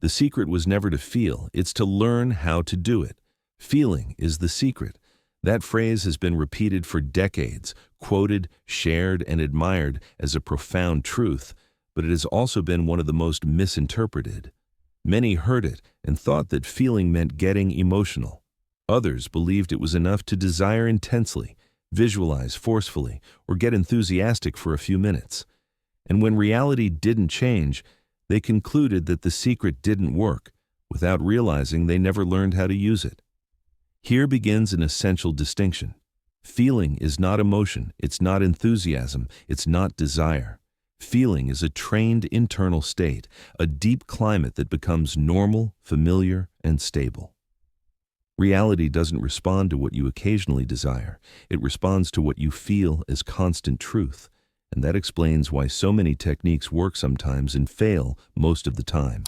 The secret was never to feel, it's to learn how to do it. Feeling is the secret. That phrase has been repeated for decades, quoted, shared, and admired as a profound truth, but it has also been one of the most misinterpreted. Many heard it and thought that feeling meant getting emotional. Others believed it was enough to desire intensely, visualize forcefully, or get enthusiastic for a few minutes. And when reality didn't change, they concluded that the secret didn't work, without realizing they never learned how to use it. Here begins an essential distinction. Feeling is not emotion, it's not enthusiasm, it's not desire. Feeling is a trained internal state, a deep climate that becomes normal, familiar, and stable. Reality doesn't respond to what you occasionally desire. It responds to what you feel as constant truth. And that explains why so many techniques work sometimes and fail most of the time.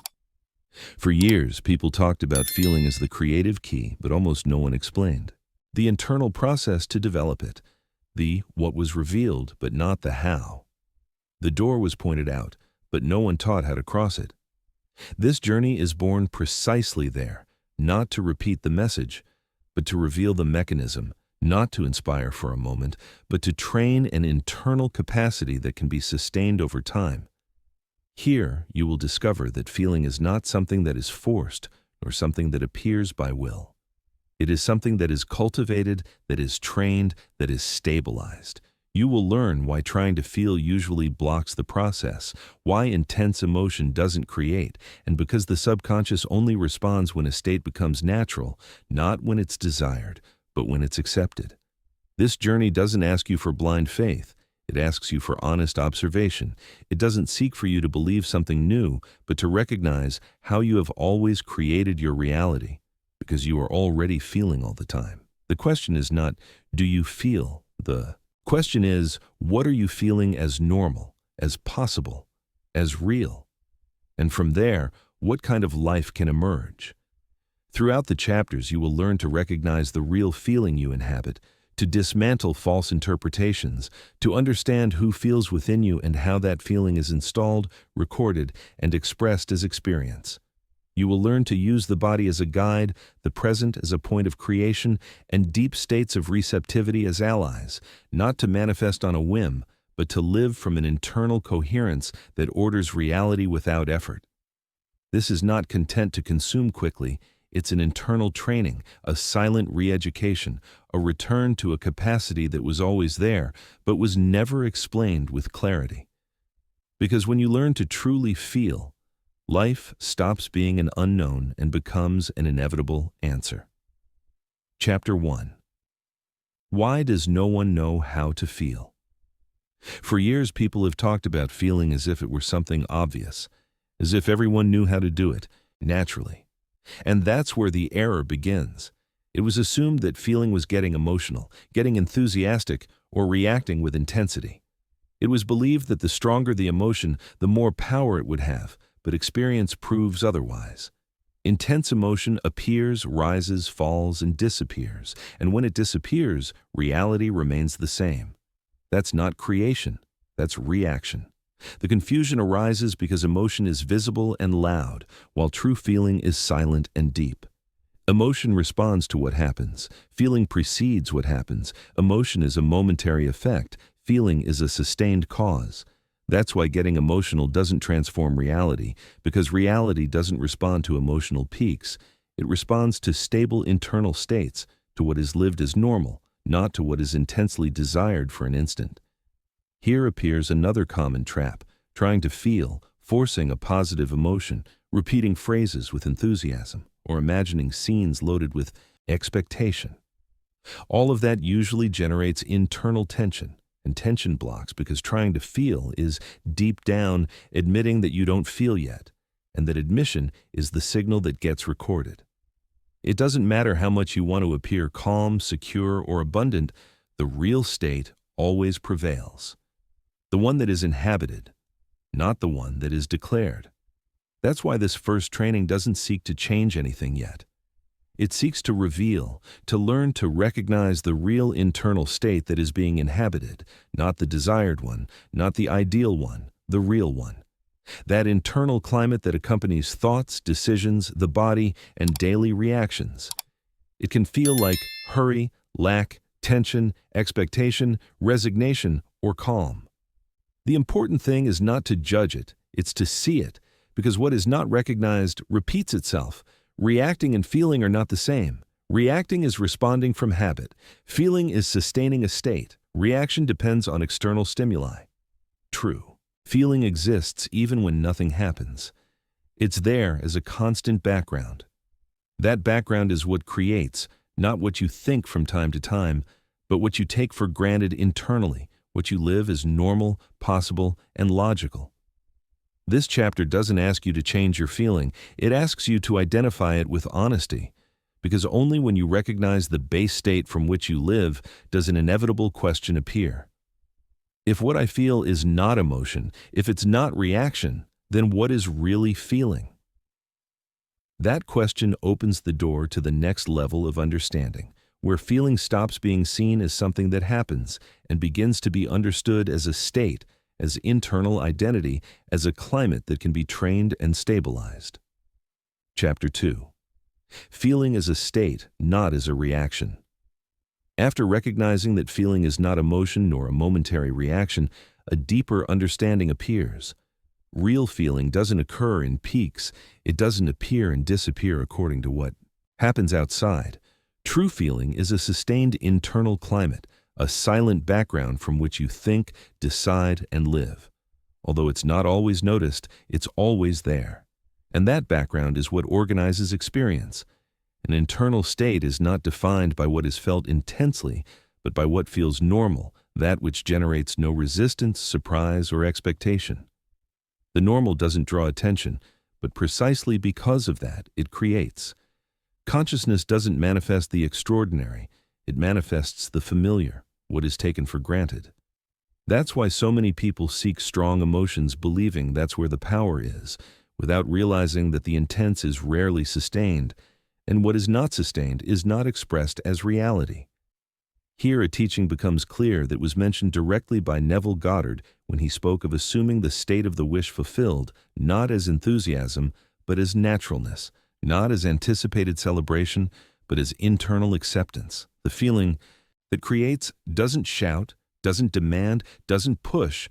For years, people talked about feeling as the creative key, but almost no one explained the internal process to develop it, the what was revealed, but not the how. The door was pointed out, but no one taught how to cross it. This journey is born precisely there, not to repeat the message, but to reveal the mechanism, not to inspire for a moment, but to train an internal capacity that can be sustained over time. Here, you will discover that feeling is not something that is forced, nor something that appears by will. It is something that is cultivated, that is trained, that is stabilized. You will learn why trying to feel usually blocks the process, why intense emotion doesn't create, and because the subconscious only responds when a state becomes natural, not when it's desired, but when it's accepted. This journey doesn't ask you for blind faith. It asks you for honest observation. It doesn't seek for you to believe something new, but to recognize how you have always created your reality, because you are already feeling all the time. The question is not, do you feel? The question is, what are you feeling as normal, as possible, as real? And from there, what kind of life can emerge? Throughout the chapters, you will learn to recognize the real feeling you inhabit, to dismantle false interpretations, to understand who feels within you and how that feeling is installed, recorded, and expressed as experience. You will learn to use the body as a guide, the present as a point of creation, and deep states of receptivity as allies, not to manifest on a whim, but to live from an internal coherence that orders reality without effort. This is not content to consume quickly. It's an internal training, a silent re-education, a return to a capacity that was always there, but was never explained with clarity. Because when you learn to truly feel, life stops being an unknown and becomes an inevitable answer. Chapter 1. Why does no one know how to feel? For years, people have talked about feeling as if it were something obvious, as if everyone knew how to do it, naturally. And that's where the error begins. It was assumed that feeling was getting emotional, getting enthusiastic, or reacting with intensity. It was believed that the stronger the emotion, the more power it would have, but experience proves otherwise. Intense emotion appears, rises, falls, and disappears, and when it disappears, reality remains the same. That's not creation, that's reaction. The confusion arises because emotion is visible and loud, while true feeling is silent and deep. Emotion responds to what happens. Feeling precedes what happens. Emotion is a momentary effect. Feeling is a sustained cause. That's why getting emotional doesn't transform reality, because reality doesn't respond to emotional peaks. It responds to stable internal states, to what is lived as normal, not to what is intensely desired for an instant. Here appears another common trap, trying to feel, forcing a positive emotion, repeating phrases with enthusiasm, or imagining scenes loaded with expectation. All of that usually generates internal tension, and tension blocks because trying to feel is, deep down, admitting that you don't feel yet, and that admission is the signal that gets recorded. It doesn't matter how much you want to appear calm, secure, or abundant, the real state always prevails. The one that is inhabited, not the one that is declared. That's why this first training doesn't seek to change anything yet. It seeks to reveal, to learn to recognize the real internal state that is being inhabited, not the desired one, not the ideal one, the real one. That internal climate that accompanies thoughts, decisions, the body, and daily reactions. It can feel like hurry, lack, tension, expectation, resignation, or calm. The important thing is not to judge it, it's to see it, because what is not recognized repeats itself. Reacting and feeling are not the same. Reacting is responding from habit. Feeling is sustaining a state. Reaction depends on external stimuli. True. Feeling exists even when nothing happens. It's there as a constant background. That background is what creates, not what you think from time to time, but what you take for granted internally, what you live as normal, possible, and logical. This chapter doesn't ask you to change your feeling, it asks you to identify it with honesty, because only when you recognize the base state from which you live does an inevitable question appear. If what I feel is not emotion, if it's not reaction, then what is really feeling? That question opens the door to the next level of understanding, where feeling stops being seen as something that happens and begins to be understood as a state, as internal identity, as a climate that can be trained and stabilized. Chapter 2. Feeling as a state, not as a reaction. After recognizing that feeling is not emotion nor a momentary reaction, a deeper understanding appears. Real feeling doesn't occur in peaks, it doesn't appear and disappear according to what happens outside. True feeling is a sustained internal climate, a silent background from which you think, decide, and live. Although it's not always noticed, it's always there. And that background is what organizes experience. An internal state is not defined by what is felt intensely, but by what feels normal, that which generates no resistance, surprise, or expectation. The normal doesn't draw attention, but precisely because of that, it creates. Consciousness doesn't manifest the extraordinary, it manifests the familiar, what is taken for granted. That's why so many people seek strong emotions believing that's where the power is, without realizing that the intense is rarely sustained, and what is not sustained is not expressed as reality. Here a teaching becomes clear that was mentioned directly by Neville Goddard when he spoke of assuming the state of the wish fulfilled, not as enthusiasm, but as naturalness, not as anticipated celebration, but as internal acceptance. The feeling that creates doesn't shout, doesn't demand, doesn't push.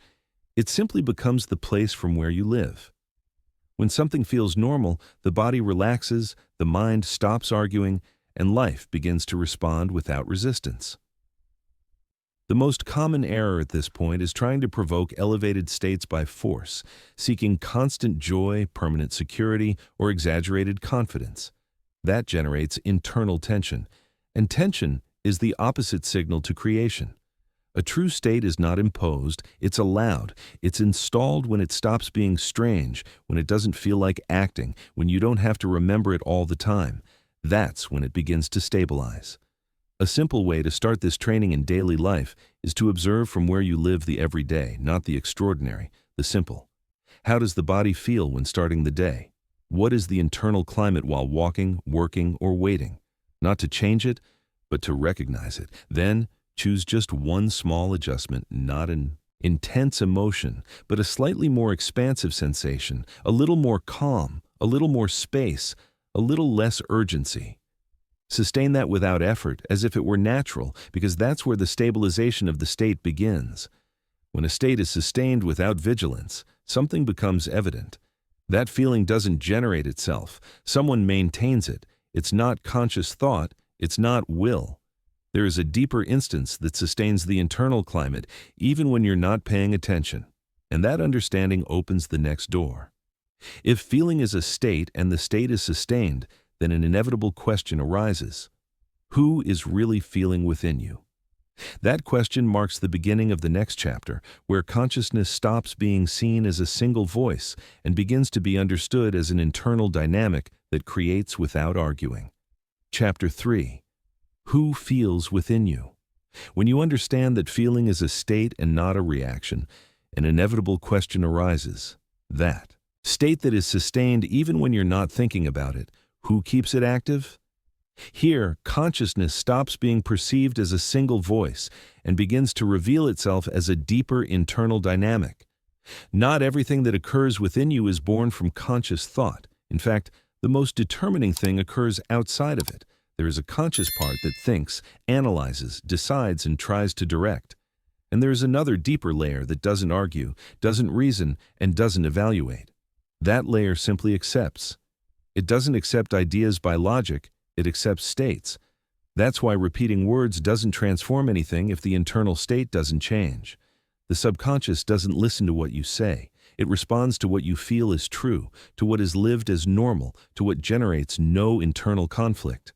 It simply becomes the place from where you live. When something feels normal, the body relaxes, the mind stops arguing, and life begins to respond without resistance. The most common error at this point is trying to provoke elevated states by force, seeking constant joy, permanent security, or exaggerated confidence. That generates internal tension, and tension is the opposite signal to creation. A true state is not imposed, it's allowed. It's installed when it stops being strange, when it doesn't feel like acting, when you don't have to remember it all the time. That's when it begins to stabilize. A simple way to start this training in daily life is to observe from where you live the everyday, not the extraordinary, the simple. How does the body feel when starting the day? What is the internal climate while walking, working, or waiting? Not to change it, but to recognize it. Then, choose just one small adjustment, not an intense emotion, but a slightly more expansive sensation, a little more calm, a little more space, a little less urgency. Sustain that without effort, as if it were natural, because that's where the stabilization of the state begins. When a state is sustained without vigilance, something becomes evident. That feeling doesn't generate itself. Someone maintains it. It's not conscious thought. It's not will. There is a deeper instance that sustains the internal climate, even when you're not paying attention. And that understanding opens the next door. If feeling is a state and the state is sustained, then an inevitable question arises. Who is really feeling within you? That question marks the beginning of the next chapter, where consciousness stops being seen as a single voice and begins to be understood as an internal dynamic that creates without arguing. Chapter 3. Who feels within you? When you understand that feeling is a state and not a reaction, an inevitable question arises. That state that is sustained even when you're not thinking about it, who keeps it active? Here, consciousness stops being perceived as a single voice and begins to reveal itself as a deeper internal dynamic. Not everything that occurs within you is born from conscious thought. In fact, the most determining thing occurs outside of it. There is a conscious part that thinks, analyzes, decides, and tries to direct. And there is another deeper layer that doesn't argue, doesn't reason, and doesn't evaluate. That layer simply accepts. It doesn't accept ideas by logic, it accepts states. That's why repeating words doesn't transform anything if the internal state doesn't change. The subconscious doesn't listen to what you say. It responds to what you feel is true, to what is lived as normal, to what generates no internal conflict.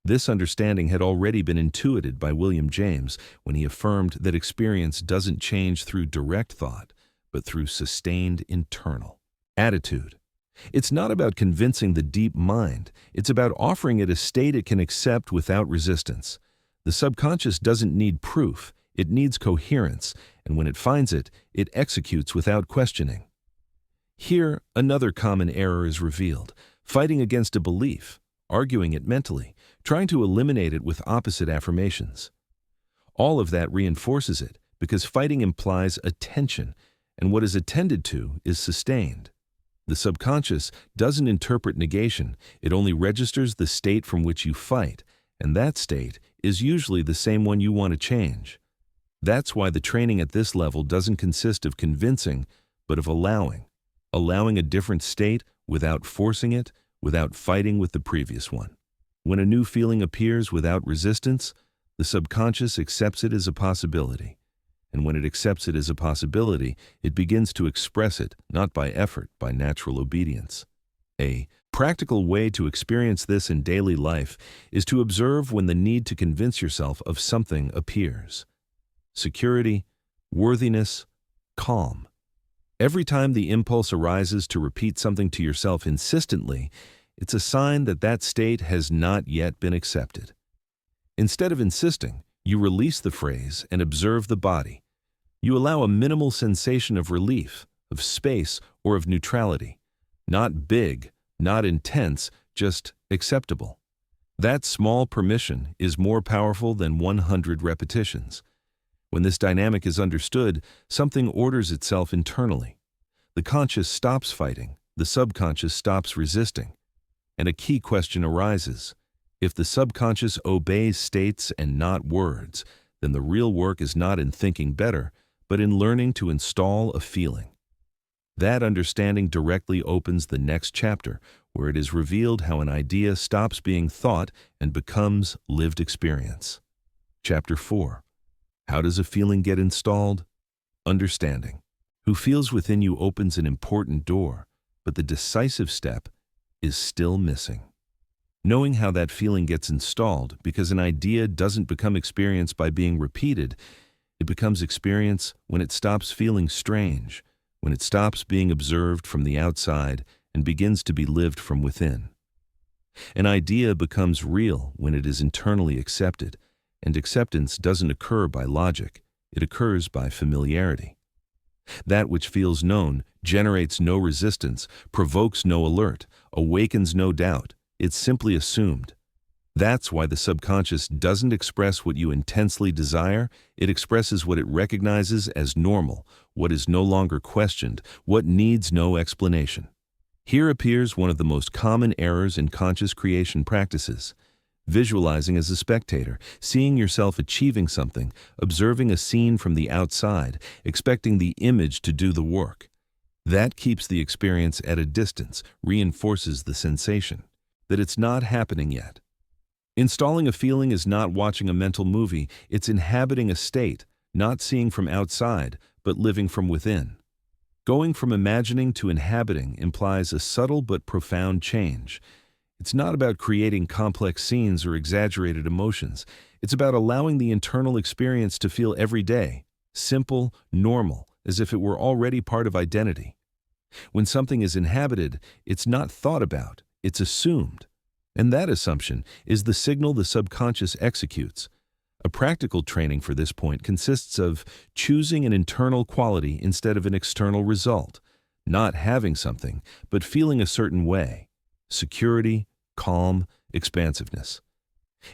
This understanding had already been intuited by William James when he affirmed that experience doesn't change through direct thought, but through sustained internal attitude. It's not about convincing the deep mind. It's about offering it a state it can accept without resistance. The subconscious doesn't need proof. It needs coherence, and when it finds it, it executes without questioning. Here, another common error is revealed: fighting against a belief, arguing it mentally, trying to eliminate it with opposite affirmations. All of that reinforces it, because fighting implies attention, and what is attended to is sustained. The subconscious doesn't interpret negation, it only registers the state from which you fight, and that state is usually the same one you want to change. That's why the training at this level doesn't consist of convincing, but of allowing a different state without forcing it, without fighting with the previous one. When a new feeling appears without resistance, the subconscious accepts it as a possibility. And when it accepts it as a possibility, it begins to express it, not by effort, by natural obedience. A practical way to experience this in daily life is to observe when the need to convince yourself of something appears. Security, worthiness, calm. Every time the impulse arises to repeat something to yourself insistently, it's a sign that that state has not yet been accepted. Instead of insisting, you release the phrase and observe the body. You allow a minimal sensation of relief, of space, or of neutrality. Not big, not intense, just acceptable. That small permission is more powerful than 100 repetitions. When this dynamic is understood, something orders itself internally. The conscious stops fighting, the subconscious stops resisting. And a key question arises: if the subconscious obeys states and not words, then the real work is not in thinking better, but in learning to install a feeling. That understanding directly opens the next chapter, where it is revealed how an idea stops being thought and becomes lived experience. Chapter 4. How does a feeling get installed? Understanding. Who feels within you opens an important door, but the decisive step is still missing. Knowing how that feeling gets installed, because an idea doesn't become experience by being repeated, it becomes experience when it stops feeling strange, when it stops being observed from the outside and begins to be lived from within. An idea becomes real when it is internally accepted, and acceptance doesn't occur by logic, it occurs by familiarity. That which feels known generates no resistance, provokes no alert, awakens no doubt. It's simply assumed. That's why the subconscious doesn't express what you intensely desire, it expresses what it recognizes as normal, what is no longer questioned, what needs no explanation. Here appears one of the most common errors in conscious creation practices: visualizing as a spectator, seeing yourself achieving something, observing a scene from the outside, expecting the image to do the work. That keeps the experience at a distance, reinforces the sensation that it's not happening yet. Installing a feeling is not watching a mental movie, it's inhabiting a state, not seeing from outside, but living from within. Going from imagining to inhabiting implies a subtle but profound change. It's not about creating complex scenes or exaggerated emotions. It's about allowing the internal experience to feel every day, simple, normal, as if it were already part of identity. When something is inhabited, it's not thought about, it's assumed. And that assumption is the signal the subconscious executes. A practical training for this point consists of choosing an internal quality instead of an external result, not having something, but feeling a certain way: security, calm, expansiveness.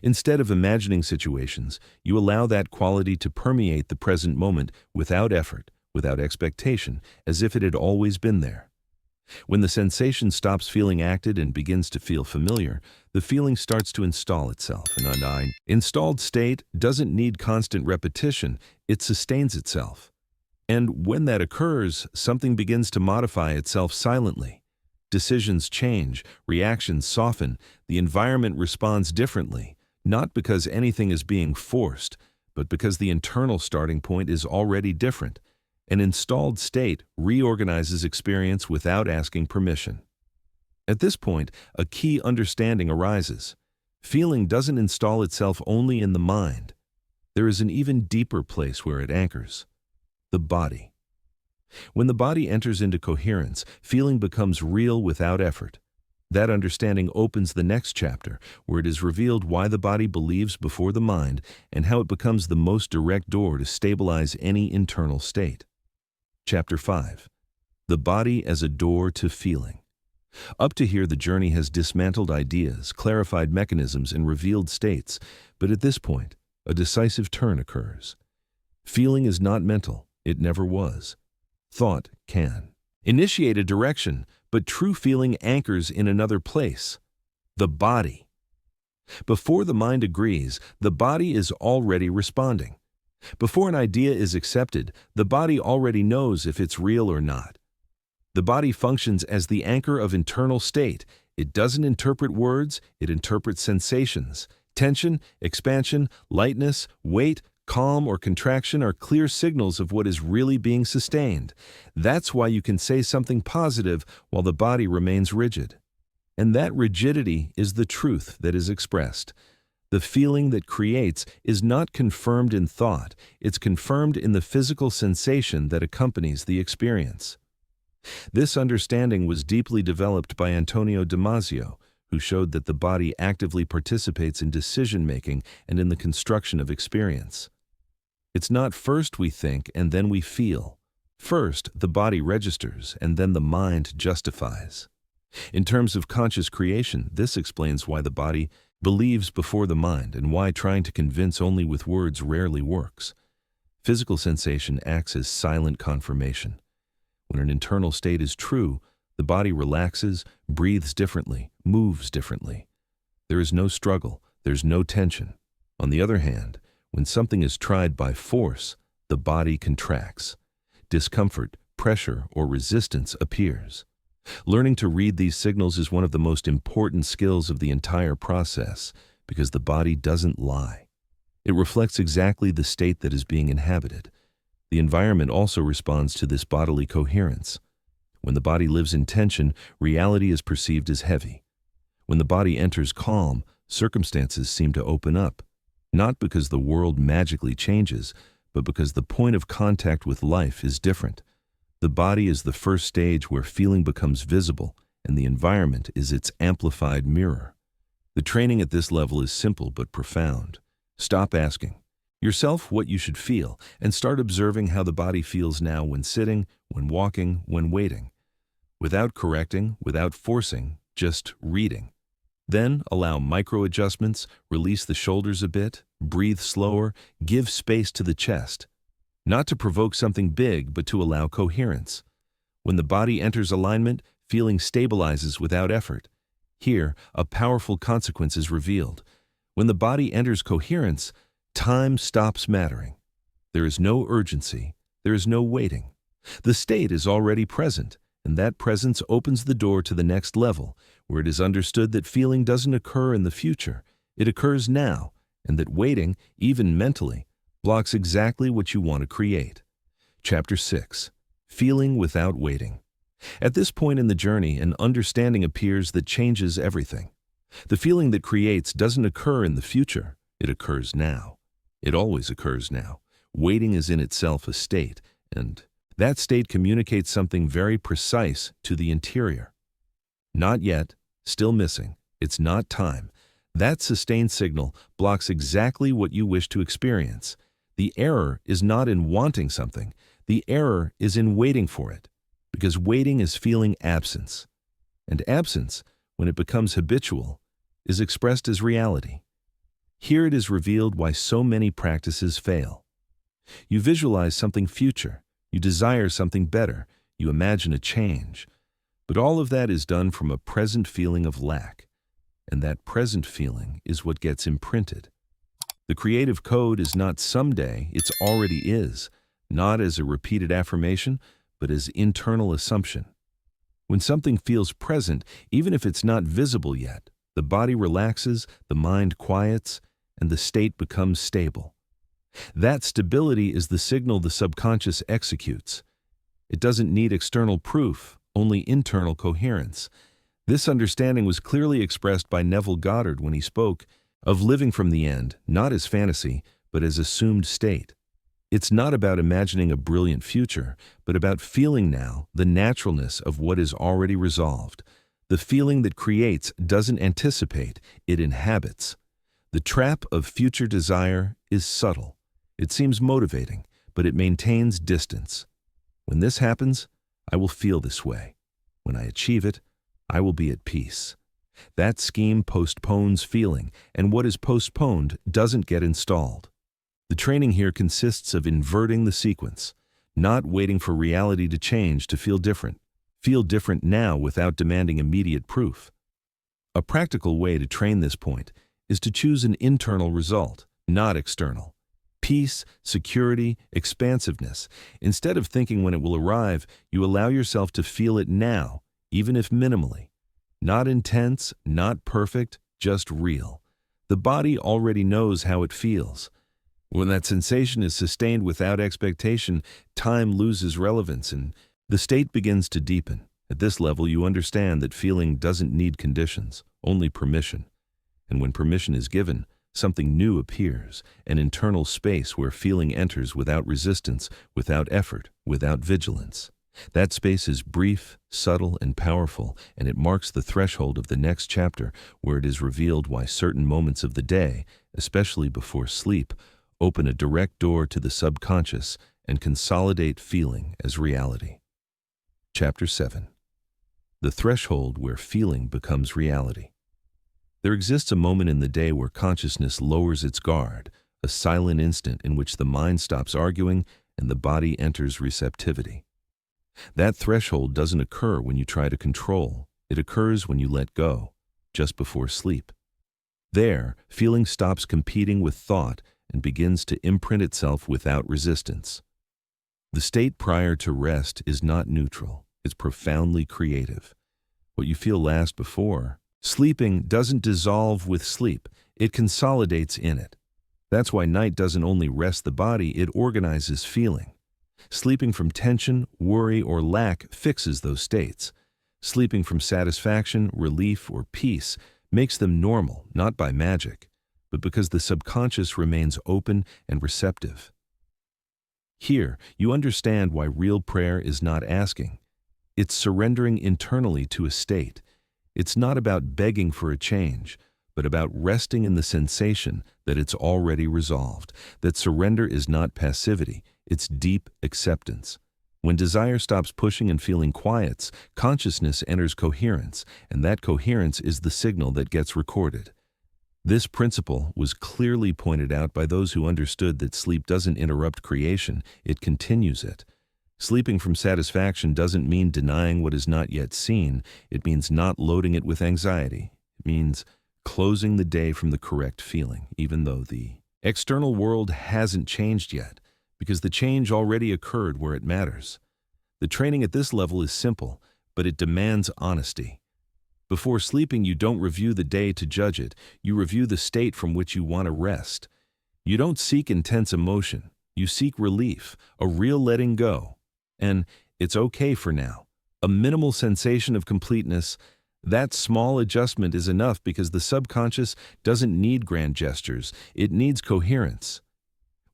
Instead of imagining situations, you allow that quality to permeate the present moment without effort, without expectation, as if it had always been there. When the sensation stops feeling acted and begins to feel familiar, the feeling starts to install itself. An installed state doesn't need constant repetition, it sustains itself. And when that occurs, something begins to modify itself silently. Decisions change, reactions soften, the environment responds differently, not because anything is being forced, but because the internal starting point is already different. An installed state reorganizes experience without asking permission. At this point, a key understanding arises. Feeling doesn't install itself only in the mind. There is an even deeper place where it anchors: the body. When the body enters into coherence, feeling becomes real without effort. That understanding opens the next chapter, where it is revealed why the body believes before the mind and how it becomes the most direct door to stabilize any internal state. Chapter 5. The body as a door to feeling. Up to here, the journey has dismantled ideas, clarified mechanisms, and revealed states, but at this point, a decisive turn occurs. Feeling is not mental, it never was. Thought can initiate a direction, but true feeling anchors in another place: the body. Before the mind agrees, the body is already responding. Before an idea is accepted, the body already knows if it's real or not. The body functions as the anchor of internal state. It doesn't interpret words, it interprets sensations. Tension, expansion, lightness, weight, calm, or contraction are clear signals of what is really being sustained. That's why you can say something positive while the body remains rigid. And that rigidity is the truth that is expressed. The feeling that creates is not confirmed in thought, it's confirmed in the physical sensation that accompanies the experience. This understanding was deeply developed by Antonio Damasio, who showed that the body actively participates in decision-making and in the construction of experience. It's not first we think and then we feel. First, the body registers, and then the mind justifies. In terms of conscious creation, this explains why the body believes before the mind and why trying to convince only with words rarely works. Physical sensation acts as silent confirmation. When an internal state is true, the body relaxes, breathes differently, moves differently. There is no struggle, there's no tension. On the other hand, when something is tried by force, the body contracts. Discomfort, pressure, or resistance appears. Learning to read these signals is one of the most important skills of the entire process, because the body doesn't lie. It reflects exactly the state that is being inhabited. The environment also responds to this bodily coherence. When the body lives in tension, reality is perceived as heavy. When the body enters calm, circumstances seem to open up, not because the world magically changes, but because the point of contact with life is different. The body is the first stage where feeling becomes visible, and the environment is its amplified mirror. The training at this level is simple but profound. Stop asking yourself what you should feel, and start observing how the body feels now when sitting, when walking, when waiting. Without correcting, without forcing, just reading. Then allow micro-adjustments, release the shoulders a bit, breathe slower, give space to the chest. Not to provoke something big, but to allow coherence. When the body enters alignment, feeling stabilizes without effort. Here, a powerful consequence is revealed. When the body enters coherence, time stops mattering. There is no urgency, there is no waiting. The state is already present, and that presence opens the door to the next level, where it is understood that feeling doesn't occur in the future, it occurs now, and that waiting, even mentally, blocks exactly what you want to create. Chapter 6. Feeling without waiting. At this point in the journey, an understanding appears that changes everything. The feeling that creates doesn't occur in the future, it occurs now. It always occurs now. Waiting is in itself a state, and that state communicates something very precise to the interior. Not yet, still missing, it's not time. That sustained signal blocks exactly what you wish to experience. The error is not in wanting something, the error is in waiting for it, because waiting is feeling absence. And absence, when it becomes habitual, is expressed as reality. Here it is revealed why so many practices fail. You visualize something future, You desire something better. You imagine a change. But all of that is done from a present feeling of lack. And that present feeling is what gets imprinted. The creative code is not someday, it's already is, not as a repeated affirmation, but as internal assumption. When something feels present, even if it's not visible yet, the body relaxes, the mind quiets, and the state becomes stable. That stability is the signal the subconscious executes. It doesn't need external proof, only internal coherence. This understanding was clearly expressed by Neville Goddard when he spoke of living from the end, not as fantasy, but as assumed state. It's not about imagining a brilliant future, but about feeling now the naturalness of what is already resolved. The feeling that creates doesn't anticipate, it inhabits. The trap of future desire is subtle. It seems motivating, but it maintains distance. When this happens, I will feel this way. When I achieve it, I will be at peace. That scheme postpones feeling, and what is postponed doesn't get installed. The training here consists of inverting the sequence, not waiting for reality to change to feel different. Feel different now without demanding immediate proof. A practical way to train this point is to choose an internal result, not external. Peace, security, expansiveness. Instead of thinking when it will arrive, you allow yourself to feel it now, even if minimally. Not intense, not perfect, just real. The body already knows how it feels. When that sensation is sustained without expectation, time loses relevance and the state begins to deepen. At this level, you understand that feeling doesn't need conditions, only permission. And when permission is given, something new appears, an internal space where feeling enters without resistance, without effort, without vigilance. That space is brief, subtle, and powerful, and it marks the threshold of the next chapter, where it is revealed why certain moments of the day, especially before sleep, open a direct door to the subconscious and consolidate feeling as reality. Chapter 7. The threshold where feeling becomes reality. There exists a moment in the day where consciousness lowers its guard, a silent instant in which the mind stops arguing and the body enters receptivity. That threshold doesn't occur when you try to control. It occurs when you let go, just before sleep. There, feeling stops competing with thought and begins to imprint itself without resistance. The state prior to rest is not neutral, it's profoundly creative. What you feel last before sleeping doesn't dissolve with sleep, it consolidates in it. That's why night doesn't only rest the body, it organizes feeling. Sleeping from tension, worry, or lack fixes those states. Sleeping from satisfaction, relief, or peace makes them normal, not by magic, but because the subconscious remains open and receptive. Here, you understand why real prayer is not asking. It's surrendering internally to a state. It's not about begging for a change, but about resting in the sensation that it's already resolved, that surrender is not passivity, it's deep acceptance. When desire stops pushing and feeling quiets, consciousness enters coherence, and that coherence is the signal that gets recorded. This principle was clearly pointed out by those who understood that sleep doesn't interrupt creation, it continues it. Sleeping from satisfaction doesn't mean denying what is not yet seen, it means not loading it with anxiety. It means closing the day from the correct feeling, even though the external world hasn't changed yet, because the change already occurred where it matters. The training at this level is simple, but it demands honesty. Before sleeping, you don't review the day to judge it. You review the state from which you want to rest. You don't seek intense emotion. You seek relief, a real letting go. And it's okay for now. A minimal sensation of completeness. That small adjustment is enough because the subconscious doesn't need grand gestures. It needs coherence.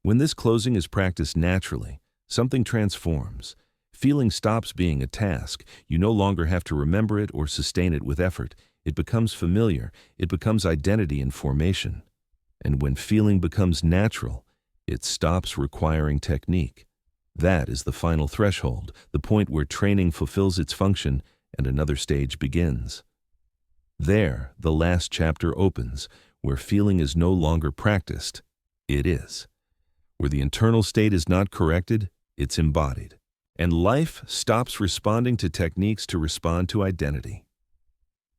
When this closing is practiced naturally, something transforms. Feeling stops being a task. You no longer have to remember it or sustain it with effort. It becomes familiar. It becomes identity in formation. And when feeling becomes natural, it stops requiring technique. That is the final threshold, the point where training fulfills its function and another stage begins. There, the last chapter opens, where feeling is no longer practiced. It is. Where the internal state is not corrected, it's embodied. and life stops responding to techniques to respond to identity.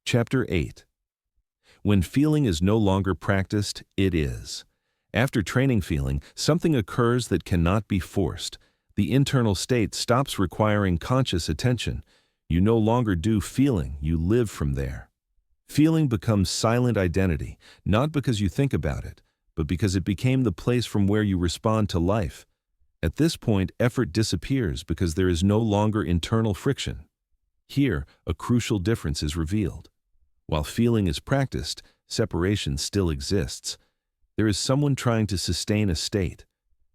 Chapter 8. When feeling is no longer practiced, it is. After training feeling, something occurs that cannot be forced. The internal state stops requiring conscious attention. You no longer do feeling, you live from there. Feeling becomes silent identity, not because you think about it, but because it became the place from where you respond to life. At this point, effort disappears because there is no longer internal friction. Here, a crucial difference is revealed. While feeling is practiced, separation still exists. There is someone trying to sustain a state.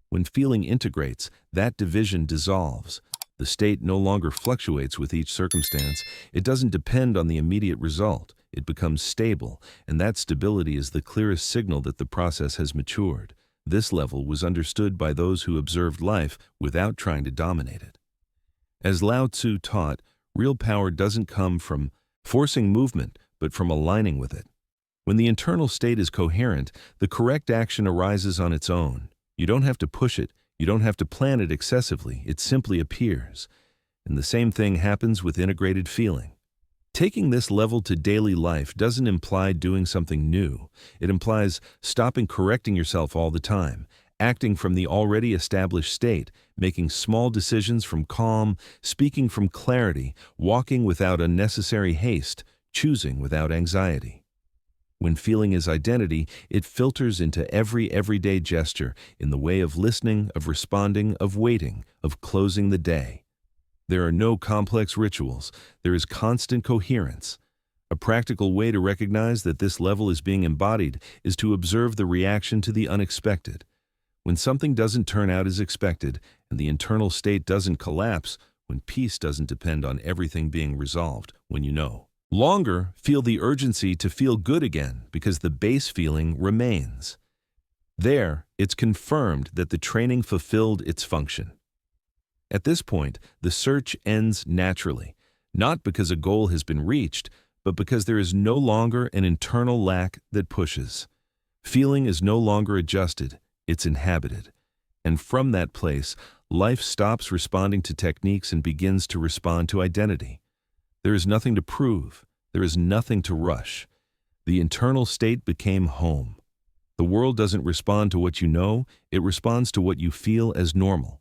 When feeling integrates, that division dissolves. The state no longer fluctuates with each circumstance. It doesn't depend on the immediate result. It becomes stable, and that stability is the clearest signal that the process has matured. This level was understood by those who observed life without trying to dominate it. As Lao Tzu taught, real power doesn't come from forcing movement, but from aligning with it. When the internal state is coherent, the correct action arises on its own. You don't have to push it, you don't have to plan it excessively, it simply appears. And the same thing happens with integrated feeling. Taking this level to daily life doesn't imply doing something new. It implies stopping correcting yourself all the time, acting from the already established state, making small decisions from calm, speaking from clarity, walking without unnecessary haste, choosing without anxiety. When feeling is identity, it filters into every everyday gesture in the way of listening, of responding, of waiting, of closing the day. There are no complex rituals. There is constant coherence. A practical way to recognize that this level is being embodied is to observe the reaction to the unexpected. When something doesn't turn out as expected and the internal state doesn't collapse, when peace doesn't depend on everything being resolved, when you know longer feel the urgency to feel good again because the base feeling remains. There, it's confirmed that the training fulfilled its function. At this point, the search ends naturally, not because a goal has been reached, but because there is no longer an internal lack that pushes. Feeling is no longer adjusted, it's inhabited. And from that place, life stops responding to techniques and begins to respond to identity. There is nothing to prove. There is nothing to rush. The internal state became home. The world doesn't respond to what you know, it responds to what you feel as normal.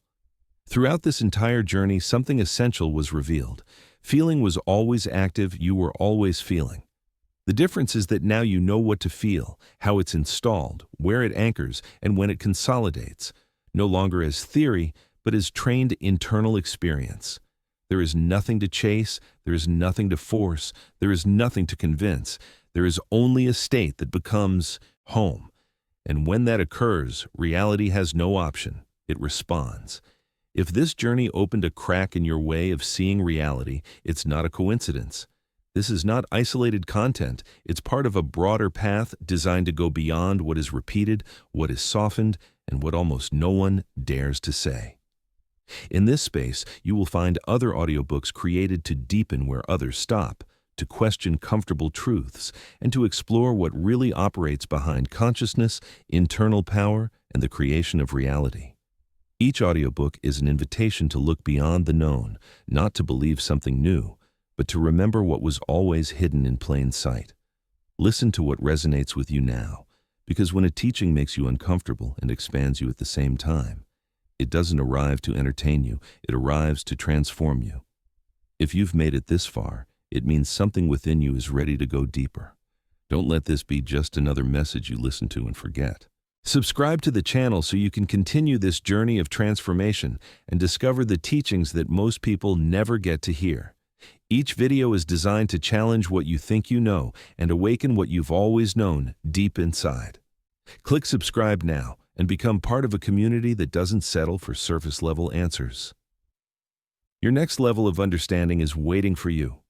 Throughout this entire journey, something essential was revealed. Feeling was always active, you were always feeling. The difference is that now you know what to feel, how it's installed, where it anchors, and when it consolidates, no longer as theory, but as trained internal experience. There is nothing to chase, there is nothing to force, there is nothing to convince. There is only a state that becomes home. And when that occurs, reality has no option. It responds. If this journey opened a crack in your way of seeing reality, it's not a coincidence. This is not isolated content. It's part of a broader path designed to go beyond what is repeated, what is softened, and what almost no one dares to say. In this space, you will find other audiobooks created to deepen where others stop, to question comfortable truths, and to explore what really operates behind consciousness, internal power, and the creation of reality. Each audiobook is an invitation to look beyond the known, not to believe something new, but to remember what was always hidden in plain sight. Listen to what resonates with you now, because when a teaching makes you uncomfortable and expands you at the same time, it doesn't arrive to entertain you, it arrives to transform you. If you've made it this far, it means something within you is ready to go deeper. Don't let this be just another message you listen to and forget. Subscribe to the channel so you can continue this journey of transformation and discover the teachings that most people never get to hear. Each video is designed to challenge what you think you know and awaken what you've always known deep inside. Click subscribe now and become part of a community that doesn't settle for surface-level answers. Your next level of understanding is waiting for you.